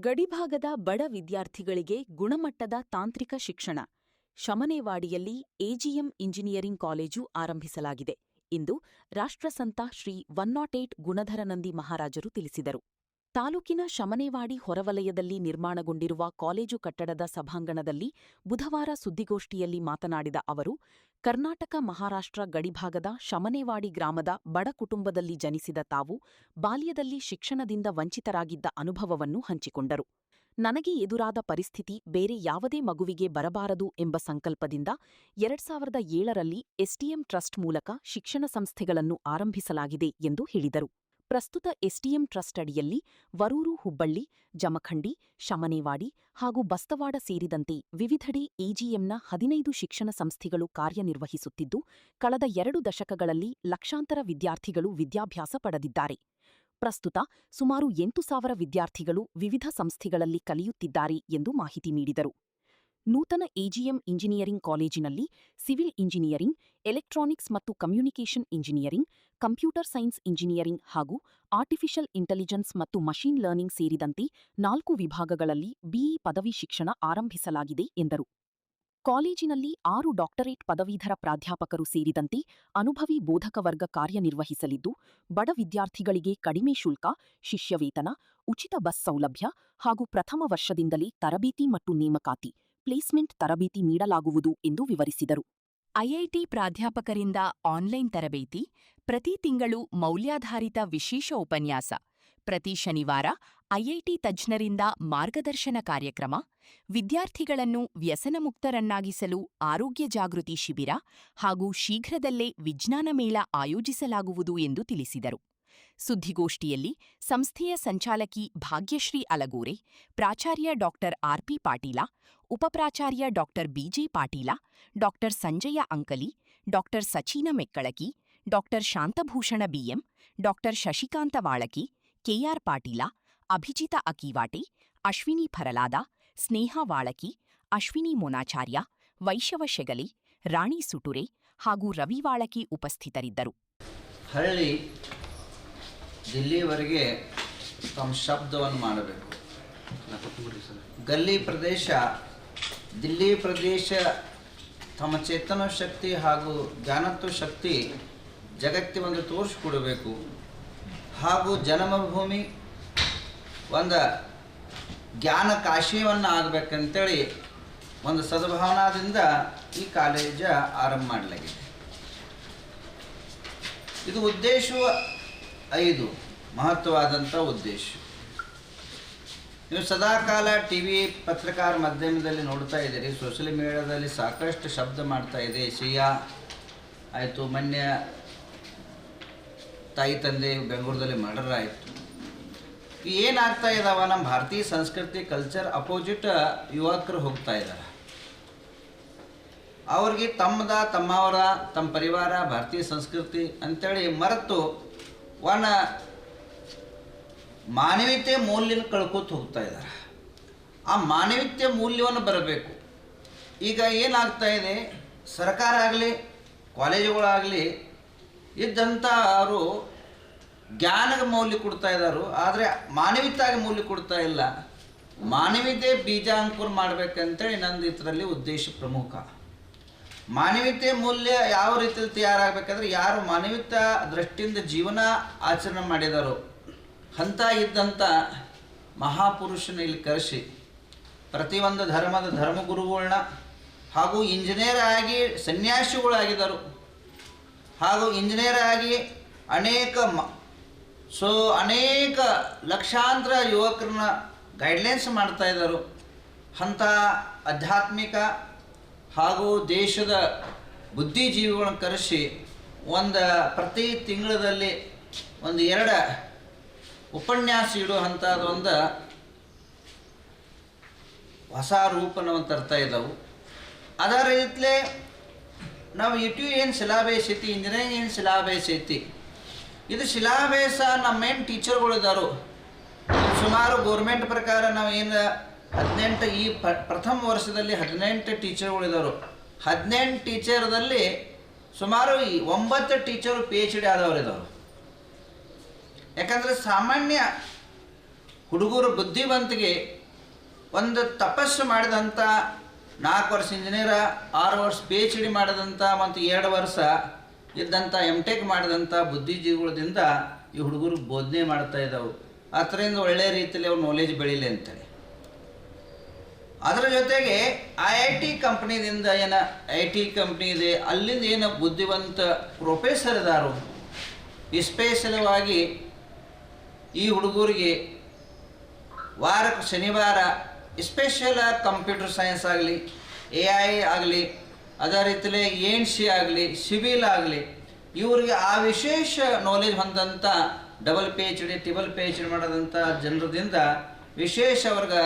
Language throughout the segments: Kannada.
ಗಡಿಭಾಗದ ಬಡ ವಿದ್ಯಾರ್ಥಿಗಳಿಗೆ ಗುಣಮಟ್ಟದ ತಾಂತ್ರಿಕ ಶಿಕ್ಷಣ. ಶಮನೇವಾಡಿಯಲ್ಲಿ ಎಜಿಎಂ ಇಂಜಿನಿಯರಿಂಗ್ ಕಾಲೇಜು ಆರಂಭಿಸಲಾಗಿದೆ ಎಂದು ರಾಷ್ಟ್ರಸಂತ ಶ್ರೀ 108 ಗುಣಧರನಂದಿ ಮಹಾರಾಜರು ತಿಳಿಸಿದರು. ತಾಲೂಕಿನ ಶಮನೇವಾಡಿ ಹೊರವಲಯದಲ್ಲಿ ನಿರ್ಮಾಣಗೊಂಡಿರುವ ಕಾಲೇಜು ಕಟ್ಟಡದ ಸಭಾಂಗಣದಲ್ಲಿ ಬುಧವಾರ ಸುದ್ದಿಗೋಷ್ಠಿಯಲ್ಲಿ ಮಾತನಾಡಿದ ಅವರು, ಕರ್ನಾಟಕ ಮಹಾರಾಷ್ಟ್ರ ಗಡಿಭಾಗದ ಶಮನೇವಾಡಿ ಗ್ರಾಮದ ಬಡ ಕುಟುಂಬದಲ್ಲಿ ಜನಿಸಿದ ತಾವು ಬಾಲ್ಯದಲ್ಲಿ ಶಿಕ್ಷಣದಿಂದ ವಂಚಿತರಾಗಿದ್ದ ಅನುಭವವನ್ನು ಹಂಚಿಕೊಂಡರು. ನನಗೆ ಎದುರಾದ ಪರಿಸ್ಥಿತಿ ಬೇರೆ ಯಾವುದೇ ಮಗುವಿಗೆ ಬರಬಾರದು ಎಂಬ ಸಂಕಲ್ಪದಿಂದ 2007ರಲ್ಲಿ ಎಸ್ಟಿಎಂ ಟ್ರಸ್ಟ್ ಮೂಲಕ ಶಿಕ್ಷಣ ಸಂಸ್ಥೆಗಳನ್ನು ಆರಂಭಿಸಲಾಗಿದೆ ಎಂದು ಹೇಳಿದರು. ಪ್ರಸ್ತುತ ಎಸ್ಟಿಎಂ ಟ್ರಸ್ಟ್ ಅಡಿಯಲ್ಲಿ ವರೂರು, ಹುಬ್ಬಳ್ಳಿ, ಜಮಖಂಡಿ, ಶಮನೇವಾಡಿ ಹಾಗೂ ಬಸ್ತವಾಡ ಸೇರಿದಂತೆ ವಿವಿಧೆಡೆ ಎಜಿಎಂನ 15 ಶಿಕ್ಷಣ ಸಂಸ್ಥೆಗಳು ಕಾರ್ಯನಿರ್ವಹಿಸುತ್ತಿದ್ದು, ಕಳೆದ 2 ದಶಕಗಳಲ್ಲಿ ಲಕ್ಷಾಂತರ ವಿದ್ಯಾರ್ಥಿಗಳು ವಿದ್ಯಾಭ್ಯಾಸ ಪಡೆದಿದ್ದಾರೆ. ಪ್ರಸ್ತುತ ಸುಮಾರು 8,000 ವಿದ್ಯಾರ್ಥಿಗಳು ವಿವಿಧ ಸಂಸ್ಥೆಗಳಲ್ಲಿ ಕಲಿಯುತ್ತಿದ್ದಾರೆ ಎಂದು ಮಾಹಿತಿ ನೀಡಿದರು. ನೂತನ ಎಜಿಎಂ ಇಂಜಿನಿಯರಿಂಗ್ ಕಾಲೇಜಿನಲ್ಲಿ ಸಿವಿಲ್ ಇಂಜಿನಿಯರಿಂಗ್, ಎಲೆಕ್ಟ್ರಾನಿಕ್ಸ್ ಮತ್ತು communication engineering, computer science engineering ಹಾಗೂ ಆರ್ಟಿಫಿಷಿಯಲ್ ಇಂಟೆಲಿಜೆನ್ಸ್ ಮತ್ತು ಮಷೀನ್ ಲರ್ನಿಂಗ್ ಸೇರಿದಂತೆ 4 ವಿಭಾಗಗಳಲ್ಲಿ ಬಿಇ ಪದವಿ ಶಿಕ್ಷಣ ಆರಂಭಿಸಲಾಗಿದೆ ಎಂದರು. ಕಾಲೇಜಿನಲ್ಲಿ 6 ಡಾಕ್ಟರೇಟ್ ಪದವೀಧರ ಪ್ರಾಧ್ಯಾಪಕರು ಸೇರಿದಂತೆ ಅನುಭವಿ ಬೋಧಕವರ್ಗ ಕಾರ್ಯನಿರ್ವಹಿಸಲಿದ್ದು, ಬಡ ವಿದ್ಯಾರ್ಥಿಗಳಿಗೆ ಕಡಿಮೆ ಶುಲ್ಕ, ಶಿಷ್ಯವೇತನ, ಉಚಿತ ಬಸ್ ಸೌಲಭ್ಯ ಹಾಗೂ ಪ್ರಥಮ ವರ್ಷದಿಂದಲೇ ತರಬೇತಿ ಮತ್ತು ನೇಮಕಾತಿ, ಪ್ಲೇಸ್ಮೆಂಟ್ ತರಬೇತಿ ನೀಡಲಾಗುವುದು ಎಂದು ವಿವರಿಸಿದರು. ಐಐಟಿ ಪ್ರಾಧ್ಯಾಪಕರಿಂದ ಆನ್ಲೈನ್ ತರಬೇತಿ, ಪ್ರತಿ ತಿಂಗಳು ಮೌಲ್ಯಾಧಾರಿತ ವಿಶೇಷ ಉಪನ್ಯಾಸ, ಪ್ರತಿ ಶನಿವಾರ ಐಐಟಿ ತಜ್ಞರಿಂದ ಮಾರ್ಗದರ್ಶನ ಕಾರ್ಯಕ್ರಮ, ವಿದ್ಯಾರ್ಥಿಗಳನ್ನು ವ್ಯಸನಮುಕ್ತರನ್ನಾಗಿಸಲು ಆರೋಗ್ಯ ಜಾಗೃತಿ ಶಿಬಿರ ಹಾಗೂ ಶೀಘ್ರದಲ್ಲೇ ವಿಜ್ಞಾನ ಮೇಳ ಆಯೋಜಿಸಲಾಗುವುದು ಎಂದು ತಿಳಿಸಿದರು. ಸುದ್ದಿಗೋಷ್ಠಿಯಲ್ಲಿ ಸಂಸ್ಥೆಯ ಸಂಚಾಲಕಿ ಭಾಗ್ಯಶ್ರೀ ಅಲಗೋರೆ, ಪ್ರಾಚಾರ್ಯ ಡಾಕ್ಟರ್ ಆರ್ಪಿ ಪಾಟೀಲ, ಉಪಪ್ರಾಚಾರ್ಯ doctor BJ Patil, doctor Sanjay Ankali, doctor Sachin Mekkalaki, doctor Shantabhushan BM, doctor Shashikant Valaki, KR Patil, Abhijit Akiwate, Ashwini Pharalad, Sneha Valaki, Ashwini Monacharya, Vaishav Shegali, Rani Suture ಹಾಗೂ ರವಿ ವಾಳಕಿ ಉಪಸ್ಥಿತರಿದ್ದರು. ಹಳ್ಳಿ ದಿಲ್ಲಿವರೆಗೆ ತಮ್ಮ ಶಬ್ದವನ್ನು ಮಾಡಬೇಕು. ಗಲ್ಲಿ ಪ್ರದೇಶ, ದಿಲ್ಲಿ ಪ್ರದೇಶ ತಮ್ಮ ಚೇತನ ಶಕ್ತಿ ಹಾಗೂ ಜ್ಞಾನತ್ವ ಶಕ್ತಿ ಜಗತ್ತಿಗೆ ಒಂದು ತೋರಿಸ್ಕೊಡಬೇಕು. ಹಾಗೂ ಜನ್ಮಭೂಮಿ ಒಂದು ಜ್ಞಾನ ಕಾಶಿಯನ್ನು ಆಗಬೇಕಂತೇಳಿ ಒಂದು ಸದ್ಭಾವನಾದಿಂದ ಈ ಕಾಲೇಜ ಆರಂಭ ಮಾಡಲಾಗಿದೆ. ಇದು ಉದ್ದೇಶವು 5 ಮಹತ್ವವಾದಂಥ ಉದ್ದೇಶ. ನೀವು ಸದಾಕಾಲ ಟಿ ವಿ ಪತ್ರಕಾರ ಮಾಧ್ಯಮದಲ್ಲಿ ನೋಡ್ತಾ ಇದ್ದೀರಿ, ಸೋಷಿಯಲ್ ಮೀಡಿಯಾದಲ್ಲಿ ಸಾಕಷ್ಟು ಶಬ್ದ ಮಾಡ್ತಾ ಇದೆ. ಸಿಯಾ ಆಯಿತು, ಮೊನ್ನೆ ತಾಯಿ ತಂದೆ ಬೆಂಗಳೂರಲ್ಲಿ ಮರ್ಡರ್ ಆಯಿತು. ಏನಾಗ್ತಾ ಇದ್ದಾವ, ನಮ್ಮ ಭಾರತೀಯ ಸಂಸ್ಕೃತಿ ಕಲ್ಚರ್ ಅಪೋಸಿಟ್ ಯುವಕರು ಹೋಗ್ತಾ ಇದ್ದಾರೆ. ಅವ್ರಿಗೆ ತಮ್ಮವರ ತಮ್ಮ ಪರಿವಾರ ಭಾರತೀಯ ಸಂಸ್ಕೃತಿ ಅಂತೇಳಿ ಮರೆತು ಮಾನವೀಯತೆ ಮೌಲ್ಯನ ಕಳ್ಕೊತ ಹೋಗ್ತಾ ಇದ್ದಾರೆ. ಆ ಮಾನವೀಯತೆ ಮೌಲ್ಯವನ್ನು ಬರಬೇಕು. ಈಗ ಏನಾಗ್ತಾ ಇದೆ, ಸರ್ಕಾರ ಆಗಲಿ ಕಾಲೇಜುಗಳಾಗಲಿ ಇದ್ದಂಥ ಅವರು ಜ್ಞಾನಕ್ಕೆ ಮೌಲ್ಯ ಕೊಡ್ತಾ ಇದ್ದಾರೆ, ಆದರೆ ಮಾನವೀಯತೆಗೆ ಮೌಲ್ಯ ಕೊಡ್ತಾ ಇಲ್ಲ. ಮಾನವೀಯತೆ ಬೀಜಾಂಕುರ ಮಾಡಬೇಕಂತೇಳಿ ನಂದು ಇದರಲ್ಲಿ ಉದ್ದೇಶ ಪ್ರಮುಖ. ಮಾನವೀಯತೆ ಮೌಲ್ಯ ಯಾವ ರೀತಿಯಲ್ಲಿ ತಯಾರಾಗಬೇಕಾದ್ರೆ, ಯಾರು ಮಾನವೀಯತೆ ದೃಷ್ಟಿಯಿಂದ ಜೀವನ ಆಚರಣೆ ಮಾಡಿದಾರೋ ಅಂಥ ಇದ್ದಂಥ ಮಹಾಪುರುಷನ ಇಲ್ಲಿ ಕರೆಸಿ ಪ್ರತಿಯೊಂದು ಧರ್ಮಗುರುಗಳನ್ನ ಹಾಗೂ ಇಂಜಿನಿಯರ್ ಆಗಿ ಸನ್ಯಾಸಿಗಳಾಗಿದ್ದರು, ಹಾಗೂ ಇಂಜಿನಿಯರ್ ಆಗಿ ಅನೇಕ ಲಕ್ಷಾಂತರ ಯುವಕರನ್ನ ಗೈಡ್ಲೈನ್ಸ್ ಮಾಡ್ತಾ ಇದ್ದರು. ಅಂಥ ಆಧ್ಯಾತ್ಮಿಕ ಹಾಗೂ ದೇಶದ ಬುದ್ಧಿಜೀವಿಗಳನ್ನು ಕರೆಸಿ ಪ್ರತಿ ತಿಂಗಳಲ್ಲಿ 2 ಉಪನ್ಯಾಸ ಇಡುವಂಥದ್ದು ಹೊಸ ರೂಪನ ತರ್ತಾ ಇದ್ದವು. ಅದರ ರೀತಿಯೇ ನಾವು ಏನು ಸಿಲಾಬೇಸ್ ಐತಿ, ಇಂಜಿನಿಯರಿಂಗ್ ಏನು ಸಿಲಾಬೇಸ್ ಐತಿ, ಇದು ಸಿಲಾಬೇಸ ನಮ್ಮೇನು ಟೀಚರ್ಗಳಿದ್ದಾರೋ ಸುಮಾರು ಗೋರ್ಮೆಂಟ್ ಪ್ರಕಾರ ನಾವು ಏನು 18 ಈ ಪ್ರಥಮ ವರ್ಷದಲ್ಲಿ 18 ಟೀಚರ್ಗಳಿದ್ದಾರೋ 18 ಟೀಚರ್ದಲ್ಲಿ ಸುಮಾರು 9 ಟೀಚರು PhD ಆದವರಿದ್ದಾರೆ. ಯಾಕಂದರೆ ಸಾಮಾನ್ಯ ಹುಡುಗರು ಬುದ್ಧಿವಂತಿಗೆ ಒಂದು ತಪಸ್ಸು ಮಾಡಿದಂಥ 4 ವರ್ಷ ಇಂಜಿನಿಯರ, 6 ವರ್ಷ PhD ಮಾಡಿದಂಥ ಮತ್ತು 2 ವರ್ಷ ಇದ್ದಂಥ MTech ಮಾಡಿದಂಥ ಬುದ್ಧಿಜೀವಿಗಳಿಂದ ಈ ಹುಡುಗರು ಬೋಧನೆ ಮಾಡ್ತಾ ಇದ್ದಾವೆ. ಅದರಿಂದ ಒಳ್ಳೆಯ ರೀತಿಯಲ್ಲಿ ಅವ್ರ ನಾಲೆಜ್ ಬೆಳೀಲಿ ಅಂತೇಳಿ. ಅದರ ಜೊತೆಗೆ IIT ಕಂಪ್ನಿದಿಂದ ಏನು IT ಕಂಪ್ನಿ ಇದೆ, ಅಲ್ಲಿಂದ ಏನು ಬುದ್ಧಿವಂತ ಪ್ರೊಫೆಸರ್ ಇದ್ದಾರೋ ಸ್ಪೆಷಲವಾಗಿ ಈ ಹುಡುಗರಿಗೆ ವಾರಕ್ಕೆ ಶನಿವಾರ ಸ್ಪೆಷಲ್ ಕಂಪ್ಯೂಟರ್ ಸೈನ್ಸ್ ಆಗಲಿ, AI ಆಗಲಿ, ಅದೇ ರೀತಿಯಲ್ಲಿ ENC ಆಗಲಿ, ಸಿವಿಲ್ ಆಗಲಿ, ಇವರಿಗೆ ಆ ವಿಶೇಷ ನಾಲೆಜ್ ಹೊಂದಂಥ ಡಬಲ್ PhD, ಟ್ರಿಬಲ್ PhD ಮಾಡೋದಂಥ ಜನರದಿಂದ ವಿಶೇಷ ಅವ್ರಿಗೆ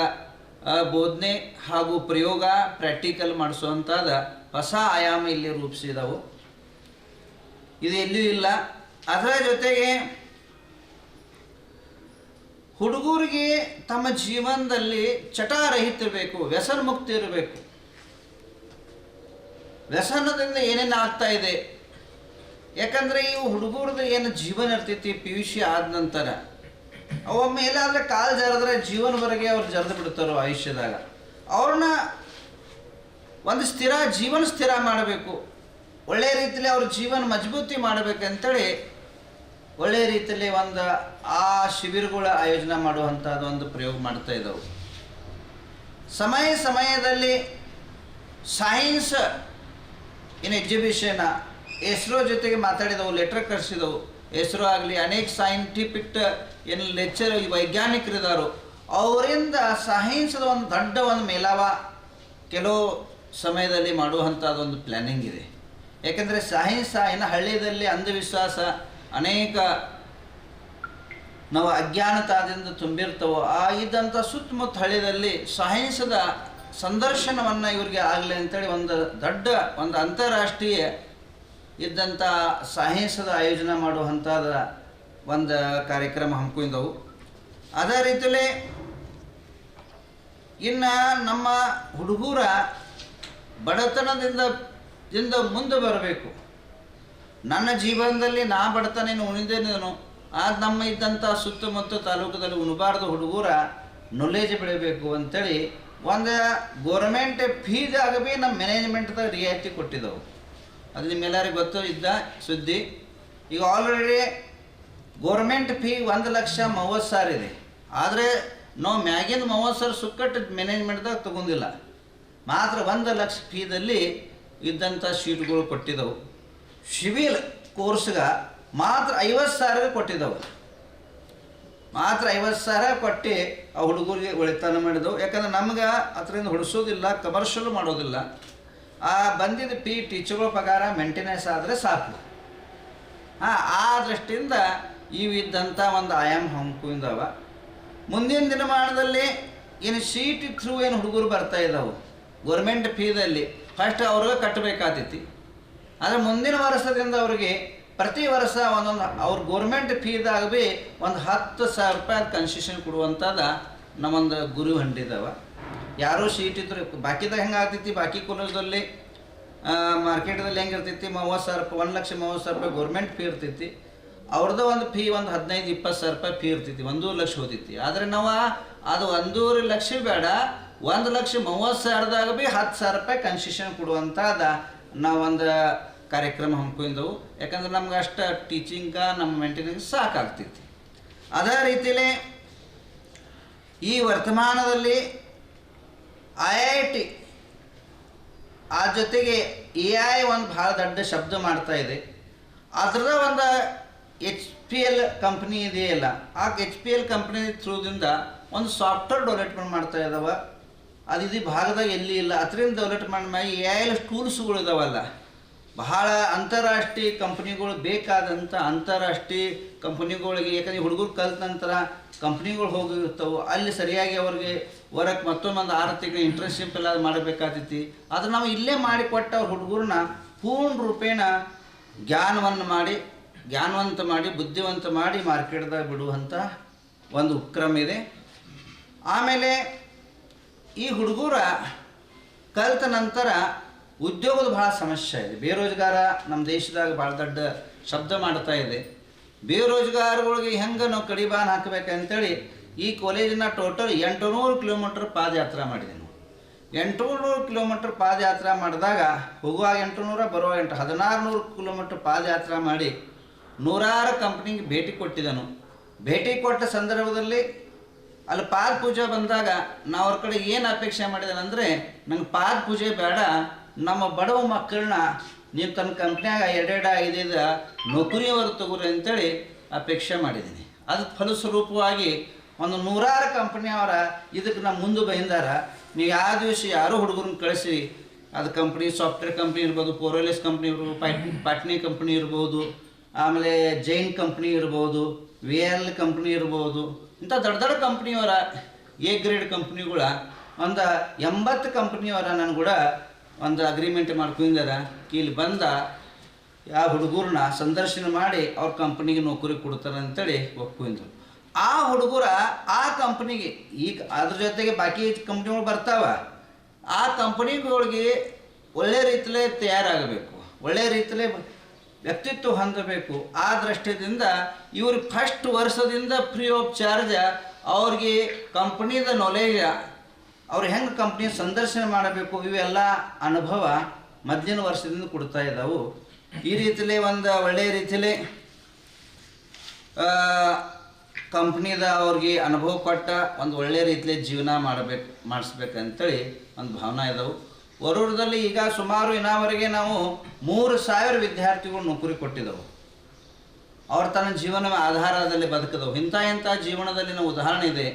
ಬೋಧನೆ ಹಾಗೂ ಪ್ರಯೋಗ ಪ್ರಾಕ್ಟಿಕಲ್ ಮಾಡಿಸುವಂಥದ್ದು ಹೊಸ ಆಯಾಮ ಇಲ್ಲಿ ರೂಪಿಸಿದವು. ಇದು ಎಲ್ಲಿಯೂ ಇಲ್ಲ. ಅದರ ಜೊತೆಗೆ ಹುಡುಗರಿಗೆ ತಮ್ಮ ಜೀವನದಲ್ಲಿ ಚಟರಹಿತ ಇರಬೇಕು, ವ್ಯಸನ ಮುಕ್ತಿ ಇರಬೇಕು. ವ್ಯಸನದಿಂದ ಏನೇನು ಆಗ್ತಾ ಇದೆ, ಯಾಕಂದರೆ ಈ ಹುಡುಗರದ್ದು ಏನು ಜೀವನ ಇರ್ತೈತಿ PUC ಆದ ನಂತರ ಒಮ್ಮೆ ಎಲ್ಲಾದರೆ ಕಾಲು ಜರದ್ರೆ ಜೀವನವರೆಗೆ ಅವ್ರು ಜರೆದು ಬಿಡ್ತಾರೋ ಆಯುಷ್ಯದಾಗ. ಅವ್ರನ್ನ ಒಂದು ಜೀವನ ಸ್ಥಿರ ಮಾಡಬೇಕು, ಒಳ್ಳೆಯ ರೀತಿಯಲ್ಲಿ ಅವ್ರ ಜೀವನ ಮಜಬೂತಿ ಮಾಡಬೇಕಂತೇಳಿ ಒಳ್ಳೆಯ ರೀತಿಯಲ್ಲಿ ಒಂದು ಆ ಶಿಬಿರಗಳ ಆಯೋಜನೆ ಮಾಡುವಂಥದ್ದು ಒಂದು ಪ್ರಯೋಗ ಮಾಡ್ತಾ ಇದ್ದವು. ಸಮಯದಲ್ಲಿ ಸೈನ್ಸ್ ಇನ್ ಎಕ್ಸಿಬಿಷನ್ ಇಸ್ರೋ ಜೊತೆಗೆ ಮಾತಾಡಿದವು, ಲೆಟರ್ ಕಳಿಸಿದವು. ಇಸ್ರೋ ಆಗಲಿ ಅನೇಕ ಸೈಂಟಿಫಿಕ್ ಏನು ಲೆಕ್ಚರ್ ವೈಜ್ಞಾನಿಕರಿದ್ದಾರೋ ಅವರಿಂದ ಸೈನ್ಸ್ದ ಒಂದು ದೊಡ್ಡ ಒಂದು ಮೇಲಾವ ಕೆಲವು ಸಮಯದಲ್ಲಿ ಮಾಡುವಂಥದ್ದೊಂದು ಪ್ಲ್ಯಾನಿಂಗ್ ಇದೆ. ಯಾಕೆಂದರೆ ಸೈನ್ಸ್ ಏನು ಹಳ್ಳಿಯಲ್ಲಿ ಅಂಧವಿಶ್ವಾಸ ಅನೇಕ ನಾವು ಅಜ್ಞಾನತಾದಿಂದ ತುಂಬಿರ್ತವೋ ಇದ್ದಂಥ ಸುತ್ತಮುತ್ತ ಹಳ್ಳಿಯಲ್ಲಿ ಸೈನ್ಸ್ದ ಸಂದರ್ಶನವನ್ನು ಇವರಿಗೆ ಆಗಲಿ ಅಂತೇಳಿ ಒಂದು ದೊಡ್ಡ ಒಂದು ಅಂತಾರಾಷ್ಟ್ರೀಯ ಇದ್ದಂಥ ಸೈನ್ಸ್ದ ಆಯೋಜನೆ ಮಾಡುವಂಥದ್ದು ಒಂದು ಕಾರ್ಯಕ್ರಮ ಹಮ್ಮಿಕೊಂಡವು. ಅದೇ ರೀತಿಯಲ್ಲಿ ಇನ್ನು ನಮ್ಮ ಹುಡುಗರ ಬಡತನದಿಂದ ಮುಂದೆ ಬರಬೇಕು. ನನ್ನ ಜೀವನದಲ್ಲಿ ನಾ ಬಡತನೇನು ಉಣಿದೇನೇನು ಅದು ನಮ್ಮ ಇದ್ದಂಥ ಸುತ್ತಮುತ್ತ ತಾಲೂಕದಲ್ಲಿ ಉಣಬಾರ್ದು, ಹುಡುಗರ ನಾಲೆಜ್ ಬೆಳಿಬೇಕು ಅಂಥೇಳಿ ಒಂದು ಗೋರ್ಮೆಂಟ್ ಫೀದಾಗ ಭೀ ನಮ್ಮ ಮ್ಯಾನೇಜ್ಮೆಂಟ್ದಾಗ ರಿಯಾಯಿತಿ ಕೊಟ್ಟಿದ್ದವು. ಅದು ನಿಮ್ಮೆಲ್ಲರಿಗೆ ಗೊತ್ತು ಇದ್ದ ಸುದ್ದಿ. ಈಗ ಆಲ್ರೆಡಿ ಗೋರ್ಮೆಂಟ್ ಫೀ 1,30,30,000 ಇದೆ. ಆದರೆ ನಾವು ಮ್ಯಾಗಿಂದ 30,000 ಸುಕ್ಕಟ್ಟು ಮ್ಯಾನೇಜ್ಮೆಂಟ್ದಾಗ ತಗೊಂಡಿಲ್ಲ. ಮಾತ್ರ 1,00,000 ಫೀದಲ್ಲಿ ಇದ್ದಂಥ ಸೀಟ್ಗಳು ಕೊಟ್ಟಿದ್ದವು. ಸಿವಿಲ್ ಕೋರ್ಸ್ಗೆ ಮಾತ್ರ 50,000 ಕೊಟ್ಟಿದ್ದವು. ಮಾತ್ರ 50,000 ಕೊಟ್ಟು ಆ ಹುಡುಗರಿಗೆ ಒಳಿತಾನ ಮಾಡಿದವು. ಯಾಕಂದ್ರೆ ನಮ್ಗೆ ಅದರಿಂದ ಹೊಡಿಸೋದಿಲ್ಲ, ಕಮರ್ಷಿಯಲ್ ಮಾಡೋದಿಲ್ಲ. ಆ ಬಂದಿದ್ದ ಟೀಚರ್ಗಳ ಪಗಾರ ಮೇಂಟೆನೆನ್ಸ್ ಆದರೆ ಸಾಕು. ಆ ದೃಷ್ಟಿಯಿಂದ ಇವಿದ್ದಂಥ ಒಂದು ಆಯಾಮ ಹಮ್ಮಿಕೊಂಡವ. ಮುಂದಿನ ದಿನಮಾನದಲ್ಲಿ ಏನು CET ಥ್ರೂ ಏನು ಹುಡುಗರು ಬರ್ತಾ ಇದ್ದಾವೆ ಗೋರ್ಮೆಂಟ್ ಫೀದಲ್ಲಿ ಫಸ್ಟ್ ಅವ್ರಿಗೆ ಕಟ್ಟಬೇಕಾಗ್ತೈತಿ. ಆದರೆ ಮುಂದಿನ ವರ್ಷದಿಂದ ಅವ್ರಿಗೆ ಪ್ರತಿ ವರ್ಷ ಒಂದೊಂದು ಅವ್ರ ಗೋರ್ಮೆಂಟ್ ಫೀದಾಗ ಭೀ ಒಂದು 10,000 ರೂಪಾಯಿ ಕನ್ಸೆಷನ್ ಕೊಡುವಂಥದ್ದು ನಮ್ಮೊಂದು ಗುರು ಹೊಂದಿದ್ದಾವ. ಯಾರೂ CET ಇದ್ರು ಬಾಕಿದಾಗ ಹೆಂಗೆ ಆಗ್ತೈತಿ, ಬಾಕಿ ಕಾಲೇಜಲ್ಲಿ ಮಾರ್ಕೆಟ್ದಲ್ಲಿ ಹೆಂಗೆ ಇರ್ತೈತಿ 30,000 ರೂಪಾಯಿ 1,30,000 ರೂಪಾಯಿ ಗೋರ್ಮೆಂಟ್ ಫೀ ಇರ್ತೈತಿ. ಅವ್ರದ್ದು ಒಂದು ಫೀ ಒಂದು 15,000-20,000 ರೂಪಾಯಿ ಫೀ ಇರ್ತೈತಿ, 1,00,000 ಹೋಗ್ತೈತಿ. ಆದರೆ ನಾವು ಅದು 1,50,000 ಬೇಡ, 1,30,000ದಾಗ ಭೀ 10,000 ರೂಪಾಯಿ ಕನ್ಸೆಷನ್ ಕೊಡುವಂಥದ್ದು ನಾವೊಂದು ಕಾರ್ಯಕ್ರಮ ಹಮ್ಮಿಕೊಂಡವು. ಯಾಕಂದ್ರೆ ನಮ್ಗೆ ಅಷ್ಟು ಟೀಚಿಂಗ ನಮ್ಮ ಮೇಂಟೆನೆನ್ಸ್ ಸಾಕಾಗ್ತೈತಿ. ಅದೇ ರೀತಿಯಲ್ಲೇ ಈ ವರ್ತಮಾನದಲ್ಲಿ IIT ಆ ಜೊತೆಗೆ AI ಒಂದು ಭಾಳ ದೊಡ್ಡ ಶಬ್ದ ಮಾಡ್ತಾ ಇದೆ. ಅದರದ ಒಂದು HPL ಕಂಪ್ನಿ ಇದೆಯಲ್ಲ, ಆ HPL ಕಂಪ್ನಿ ಥ್ರೂದಿಂದ ಒಂದು ಸಾಫ್ಟ್ವೇರ್ ಡೆವಲಪ್ಮೆಂಟ್ ಮಾಡ್ತಾ ಇದ್ದಾವೆ. ಅದು ಇದು ಭಾಗದಾಗ ಎಲ್ಲಿ ಇಲ್ಲ. ಅದರಿಂದ ಡೆವಲಪ್ಮೆಂಟ್ ಮಾಡಿ AI ಟೂಲ್ಸ್ಗಳು ಇದಾವಲ್ಲ, ಬಹಳ ಅಂತಾರಾಷ್ಟ್ರೀಯ ಕಂಪ್ನಿಗಳು ಬೇಕಾದಂಥ ಅಂತಾರಾಷ್ಟ್ರೀಯ ಕಂಪ್ನಿಗಳಿಗೆ, ಯಾಕಂದರೆ ಹುಡುಗರು ಕಲಿತ ನಂತರ ಕಂಪ್ನಿಗಳು ಹೋಗಿರ್ತವೆ, ಅಲ್ಲಿ ಸರಿಯಾಗಿ ಅವ್ರಿಗೆ ಹೊರಕ್ಕೆ ಮತ್ತೊಂದು 6 ತಿಂಗಳು ಇಂಟರ್ನ್ಶಿಪ್ ಎಲ್ಲ ಮಾಡಬೇಕಾಗ್ತೈತಿ. ಅದು ನಾವು ಇಲ್ಲೇ ಮಾಡಿಕೊಟ್ಟ ಅವ್ರ ಹುಡುಗರನ್ನ ಪೂರ್ಣ ರೂಪೇಣ ಜ್ಞಾನವಂತ ಮಾಡಿ ಬುದ್ಧಿವಂತ ಮಾಡಿ ಮಾರ್ಕೆಟ್ದಾಗ ಬಿಡುವಂಥ ಒಂದು ಉಪಕ್ರಮ ಇದೆ. ಆಮೇಲೆ ಈ ಹುಡುಗರ ಕಲಿತ ನಂತರ ಉದ್ಯೋಗದ ಭಾಳ ಸಮಸ್ಯೆ ಇದೆ. ಬೇರೋಜ್ಗಾರ ನಮ್ಮ ದೇಶದಾಗ ಭಾಳ ದೊಡ್ಡ ಶಬ್ದ ಮಾಡ್ತಾ ಇದೆ. ಬೇರೋಜ್ಗಾರಗಳಿಗೆ ಹೆಂಗೆ ನಾವು ಕಡಿವಾಣ ಹಾಕಬೇಕಂತೇಳಿ ಈ ಕಾಲೇಜಿನ ಟೋಟಲ್ 800 ಕಿಲೋಮೀಟ್ರ್ ಪಾದಯಾತ್ರೆ ಮಾಡಿದ್ದೀನಿ. 800 ಕಿಲೋಮೀಟ್ರ್ ಪಾದಯಾತ್ರೆ ಮಾಡಿದಾಗ ಹೋಗುವಾಗ 800 ಬರುವಾಗ 1600 ಕಿಲೋಮೀಟ್ರ್ ಪಾದಯಾತ್ರೆ ಮಾಡಿ ನೂರಾರು ಕಂಪ್ನಿಗೆ ಭೇಟಿ ಕೊಟ್ಟಿದ್ದನು. ಭೇಟಿ ಕೊಟ್ಟ ಸಂದರ್ಭದಲ್ಲಿ ಅಲ್ಲಿ ಪಾದ ಪೂಜೆ ಬಂದಾಗ ನಾವು ಅವ್ರ ಕಡೆ ಏನು ಅಪೇಕ್ಷೆ ಮಾಡಿದ್ದೇನೆ ಅಂದರೆ, ನಂಗೆ ಪಾದ ಪೂಜೆ ಬೇಡ, ನಮ್ಮ ಬಡವ ಮಕ್ಕಳನ್ನ ನೀವು ತನ್ನ ಕಂಪ್ನ್ಯಾಗ 2-5 ನೌಕರಿಯವರು ತಗೋರಿ ಅಂತೇಳಿ ಅಪೇಕ್ಷೆ ಮಾಡಿದ್ದೀನಿ. ಅದು ಫಲಸ್ವರೂಪವಾಗಿ ಒಂದು ನೂರಾರು ಕಂಪ್ನಿಯವರ ಇದಕ್ಕೆ ನಾವು ಮುಂದೆ ಬಂದಾರ. ನೀವು ಯಾವ ದಿವಸ ಯಾರೂ ಹುಡುಗರನ್ನ ಕಳಿಸಿ, ಅದು ಕಂಪ್ನಿ ಸಾಫ್ಟ್ವೇರ್ ಕಂಪ್ನಿ ಇರ್ಬೋದು, ಪೋರೋಲಿಸ್ ಕಂಪ್ನಿ ಇರ್ಬೋದು, ಪಾಟ್ನಿ ಕಂಪ್ನಿ ಇರ್ಬೋದು, ಆಮೇಲೆ ಜೈನ್ ಕಂಪ್ನಿ ಇರ್ಬೋದು, VL ಕಂಪ್ನಿ ಇರ್ಬೋದು, ಇಂಥ ದೊಡ್ಡ ದೊಡ್ಡ ಕಂಪ್ನಿಯವರ ಎ ಗ್ರೇಡ್ ಕಂಪ್ನಿಗಳ ಒಂದು 80 ಕಂಪ್ನಿಯವರ ನಾನು ಕೂಡ ಒಂದು ಅಗ್ರಿಮೆಂಟ್ ಮಾಡ್ಕೊಂಡಿದ್ದಾರೆ. ಇಲ್ಲಿ ಬಂದ ಯಾವ ಹುಡುಗರನ್ನ ಸಂದರ್ಶನ ಮಾಡಿ ಅವ್ರ ಕಂಪ್ನಿಗೆ ನೌಕರಿ ಕೊಡ್ತಾರೆ ಅಂತೇಳಿ ಒಪ್ಕೊಂಡಿದ್ರು. ಆ ಹುಡುಗರ ಆ ಕಂಪ್ನಿಗೆ ಈಗ ಅದ್ರ ಜೊತೆಗೆ ಬಾಕಿ ಕಂಪ್ನಿಗಳು ಬರ್ತಾವ. ಆ ಕಂಪ್ನಿಗಳಿಗೆ ಒಳ್ಳೆ ರೀತಿಯಲ್ಲೇ ತಯಾರಾಗಬೇಕು, ಒಳ್ಳೆ ರೀತಿಯಲ್ಲೇ ವ್ಯಕ್ತಿತ್ವ ಹೊಂದಬೇಕು. ಆ ದೃಷ್ಟಿಯಿಂದ ಇವರು ಫಸ್ಟ್ ವರ್ಷದಿಂದ ಫ್ರೀ ಆಫ್ ಚಾರ್ಜ್ ಅವ್ರಿಗೆ ಕಂಪ್ನಿದ ನಾಲೆಜ್, ಅವ್ರು ಹೆಂಗೆ ಕಂಪ್ನಿ ಸಂದರ್ಶನ ಮಾಡಬೇಕು ಇವೆಲ್ಲ ಅನುಭವ ಮೊದಲಿನ ವರ್ಷದಿಂದ ಕೊಡ್ತಾ ಇದ್ದಾವೆ. ಈ ರೀತಿಯಲ್ಲೇ ಒಂದು ಒಳ್ಳೆಯ ರೀತಿಯಲ್ಲೇ ಕಂಪ್ನಿದ ಅವ್ರಿಗೆ ಅನುಭವ ಕೊಟ್ಟ ಒಂದು ಒಳ್ಳೆಯ ರೀತಿಯಲ್ಲಿ ಜೀವನ ಮಾಡಿಸ್ಬೇಕಂತೇಳಿ ಒಂದು ಭಾವನೆ ಇದ್ದಾವೆ. ವರೂರದಲ್ಲಿ ಈಗ ಸುಮಾರು ಇನ್ನವರೆಗೆ ನಾವು 3000 ವಿದ್ಯಾರ್ಥಿಗಳು ನೌಕರಿ ಕೊಟ್ಟಿದ್ದೆವು. ಅವ್ರು ತನ್ನ ಜೀವನ ಆಧಾರದಲ್ಲಿ ಬದುಕಿದವು. ಇಂಥ ಜೀವನದಲ್ಲಿ ನಾವು ಉದಾಹರಣೆ ಇದೆ,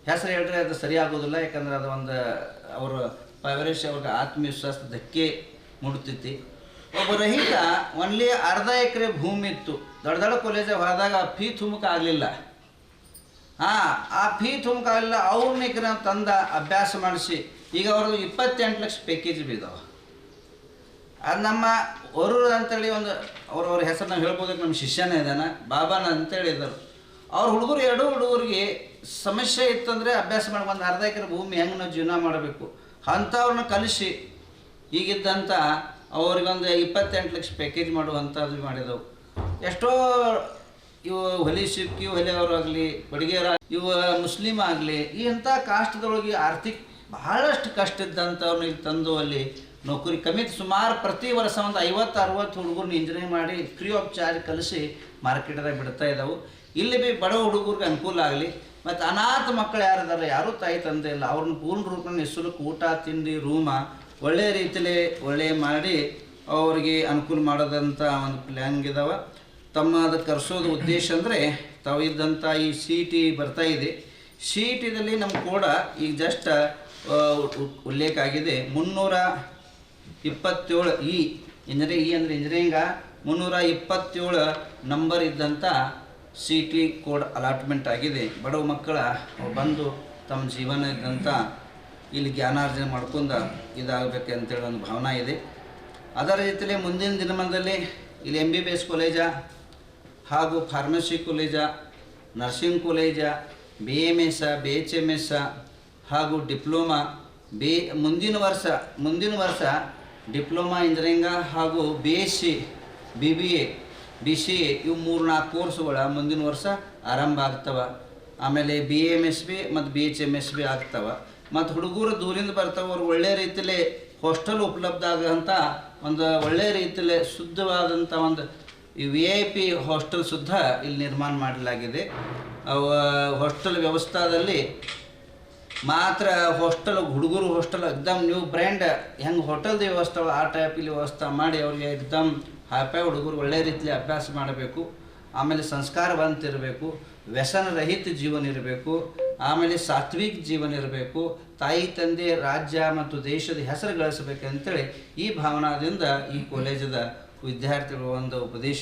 ಹೆಸರು ಹೇಳಿದ್ರೆ ಅದು ಸರಿಯಾಗೋದಿಲ್ಲ. ಯಾಕಂದ್ರೆ ಅದು ಒಂದು ಅವರು ಪೈವರೇಶ್ ಅವ್ರಿಗೆ ಆತ್ಮವಿಶ್ವಾಸ ಧಕ್ಕೆ ಮುಡ್ತೈತಿ. ಒಬ್ಬ ರೈತ ಒನ್ಲಿ ಅರ್ಧ ಎಕರೆ ಭೂಮಿ ಇತ್ತು, ದೊಡ್ಡ ದೊಡ್ಡ ಕಾಲೇಜಿಗೆ ಹೋದಾಗ ಫೀ ತುಂಬಕ್ಕೆ ಆಗಲಿಲ್ಲ. ಆ ಫೀ ತುಂಬಕ್ಕೆ ಆಗಲಿಲ್ಲ, ಅವ್ರನ್ನ ತಂದ ಅಭ್ಯಾಸ ಮಾಡಿಸಿ ಈಗ ಅವ್ರದ್ದು 28 ಲಕ್ಷ ಪ್ಯಾಕೇಜ್ ಬಿದ್ದಾವೆ. ಅದು ನಮ್ಮ ವರೂರು ಅಂತೇಳಿ ಒಂದು ಅವ್ರ ಹೆಸರು ನಾವು ಹೇಳ್ಬೋದಕ್ಕೆ ನಮ್ಮ ಶಿಷ್ಯನೇ ಇದ್ದಾನೆ, ಬಾಬಾನ ಅಂತೇಳಿ ಇದ್ದರು. ಅವ್ರ ಹುಡುಗರು 2 ಹುಡುಗರಿಗೆ ಸಮಸ್ಯೆ ಇತ್ತಂದರೆ ಅಭ್ಯಾಸ ಮಾಡಿ ಒಂದು ಅರ್ಧ ಎಕರೆ ಭೂಮಿ ಹೆಂಗೆ ನಾವು ಜೀವನ ಮಾಡಬೇಕು ಅಂಥವ್ರನ್ನ ಕಲಿಸಿ ಈಗಿದ್ದಂಥ ಅವ್ರಿಗೊಂದು 28 ಲಕ್ಷ ಪ್ಯಾಕೇಜ್ ಮಾಡುವಂಥದ್ದು ಮಾಡಿದವು. ಎಷ್ಟೋ ಇವು ಹೊಲಿ ಸಿಕ್ಕಿ ಹೊಲಿಯವರಾಗಲಿ, ಬಡಿಗೆಯರ ಇವು ಮುಸ್ಲಿಮ್ ಆಗಲಿ, ಈ ಅಂಥ ಕಾಸ್ಟ್ದೊಳಗೆ ಆರ್ಥಿಕ ಬಹಳಷ್ಟು ಕಷ್ಟ ಇದ್ದಂಥವ್ರನ್ನ ಇಲ್ಲಿ ತಂದು ಅಲ್ಲಿ ನೌಕರಿ ಕಮಿಟಿ ಸುಮಾರು ಪ್ರತಿ ವರ್ಷ ಒಂದು 50-60 ಹುಡುಗರನ್ನ ಇಂಜಿನಿಯರಿಂಗ್ ಮಾಡಿ ಫ್ರೀ ಆಫ್ ಚಾರ್ಜ್ ಕಲಿಸಿ ಮಾರ್ಕೆಟ್ದಾಗ ಬಿಡ್ತಾ ಇದ್ದಾವೆ. ಇಲ್ಲಿ ಬಿ ಬಡ ಹುಡುಗರಿಗೆ ಅನುಕೂಲ ಆಗಲಿ. ಮತ್ತು ಅನಾಥ ಮಕ್ಕಳು ಯಾರಿದಾರಲ್ಲ, ಯಾರೂ ತಾಯಿ ತಂದೆ ಇಲ್ಲ, ಅವ್ರನ್ನ ಪೂರ್ಣ ರೂಪನ ನಿಸ್ಸುಲಕ್ಕೆ ಊಟ ತಿಂಡಿ ರೂಮ ಒಳ್ಳೆಯ ರೀತಿಯಲ್ಲಿ ಮಾಡಿ ಅವ್ರಿಗೆ ಅನುಕೂಲ ಮಾಡೋದಂಥ ಒಂದು ಪ್ಲ್ಯಾನ್ ಇದಾವೆ. ತಮ್ಮ ಅದಕ್ಕೆ ಕರೆಸೋದು ಉದ್ದೇಶ ಅಂದರೆ ತಾವು ಇದ್ದಂಥ ಈ CET ಬರ್ತಾ ಇದೆ. CETದಲ್ಲಿ ನಮ್ಮ ಕೂಡ ಈಗ ಜಸ್ಟ್ ಉಲ್ಲೇಖ ಆಗಿದೆ 327 ಇಂಜಿನಿಯರಿಂಗ್ ಅಂದರೆ ಇಂಜಿನಿಯರಿಂಗ 327 ನಂಬರ್ ಇದ್ದಂಥ CET ಕೋಡ್ ಅಲಾಟ್ಮೆಂಟ್ ಆಗಿದೆ. ಬಡವ ಮಕ್ಕಳ ಬಂದು ತಮ್ಮ ಜೀವನ ಇದ್ದಂಥ ಇಲ್ಲಿ ಜ್ಞಾನಾರ್ಜನೆ ಮಾಡ್ಕೊಂಡು ಇದಾಗಬೇಕಂತೇಳಿ ಒಂದು ಭಾವನೆ ಇದೆ. ಅದರ ರೀತಿಯಲ್ಲಿ ಮುಂದಿನ ದಿನಮಾನದಲ್ಲಿ ಇಲ್ಲಿ MBBS ಕಾಲೇಜ ಹಾಗೂ pharmacy college, nursing college, BMS, BHMS ಹಾಗೂ ಡಿಪ್ಲೊಮಾ ಮುಂದಿನ ವರ್ಷ ಡಿಪ್ಲೊಮಾ ಇಂಜಿನಿಯರಿಂಗ ಹಾಗೂ BSc, BBA, BCA ಇವು 3-4 ಕೋರ್ಸುಗಳ ಮುಂದಿನ ವರ್ಷ ಆರಂಭ ಆಗ್ತವೆ. ಆಮೇಲೆ BAMS ಮತ್ತು BHMS ಆಗ್ತವೆ. ಮತ್ತು ಹುಡುಗರು ದೂರಿಂದ ಬರ್ತಾವೆ, ಅವ್ರಿಗೆ ಒಳ್ಳೆಯ ರೀತಿಯಲ್ಲಿ ಹಾಸ್ಟೆಲ್ ಉಪಲಬ್ಧ ಆಗೋಂಥ ಒಂದು ಒಳ್ಳೆಯ ರೀತಿಯಲ್ಲಿ ಶುದ್ಧವಾದಂಥ ಒಂದು ಈ VIP ಹಾಸ್ಟೆಲ್ ಸುದ್ದ ಇಲ್ಲಿ ನಿರ್ಮಾಣ ಮಾಡಲಾಗಿದೆ. ಹಾಸ್ಟೆಲ್ ವ್ಯವಸ್ಥಾದಲ್ಲಿ ಮಾತ್ರ ಹಾಸ್ಟೆಲ್ ಹುಡುಗರು ಹಾಸ್ಟೆಲ್ ಎಕ್ದಮ್ ನ್ಯೂ ಬ್ರ್ಯಾಂಡ್ ಹೆಂಗೆ ಹೋಟೆಲ್ದ ವ್ಯವಸ್ಥೆ ಆ ಟೈಪ್ ಇಲ್ಲಿ ವ್ಯವಸ್ಥೆ ಮಾಡಿ ಅವ್ರಿಗೆ ಎಕ್ದಮ್ ಹ್ಯಾಪಿ ಹುಡುಗರು ಒಳ್ಳೆಯ ರೀತಿಯಲ್ಲಿ ಅಭ್ಯಾಸ ಮಾಡಬೇಕು. ಆಮೇಲೆ ಸಂಸ್ಕಾರವಂತಿರಬೇಕು, ವ್ಯಸನ ರಹಿತ ಜೀವನ ಇರಬೇಕು, ಆಮೇಲೆ ಸಾತ್ವಿಕ ಜೀವನ ಇರಬೇಕು, ತಾಯಿ ತಂದೆ ರಾಜ್ಯ ಮತ್ತು ದೇಶದ ಹೆಸರು ಗಳಿಸಬೇಕಂತೇಳಿ ಈ ಭಾವನಾದಿಂದ ಈ ಕಾಲೇಜದ ವಿದ್ಯಾರ್ಥಿಗಳು ಒಂದು ಉಪದೇಶ